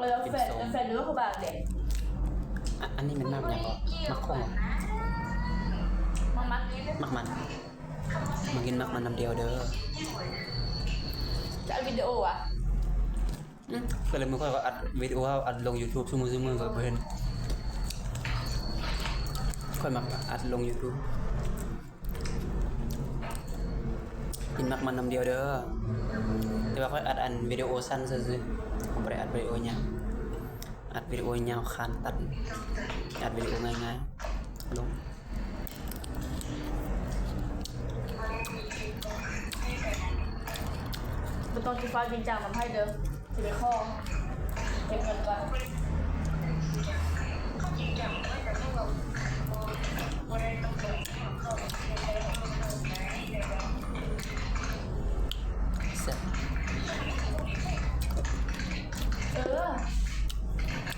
แล้วแฟนดูว่าเขาบางเด็กอันนี้มันมากอย่างก็มักคงมักมันมากินมักมันน้ำเดียวเด้อจะอัดวิดีโออ่ะก็เลยมึงค่อยก็อัดวิดีโออัดลง YouTube ชั่วโมงกับเพื่อนค่อยมาอัดลง YouTube กินมักมันน้ำเดียวเด้อแต่ว่าค่อยอัดอันวิดีโอสั้นซื่อๆผมบ่ได้อัดวิดีโอยาวอัดวิดีโอยาวคันตัดอัดวิดีโอง่ายๆลงไม่ต้องกินฟ้าจริงจังมันให้เด้อจะไปข้อเก็บเงินก่อนเสร็จ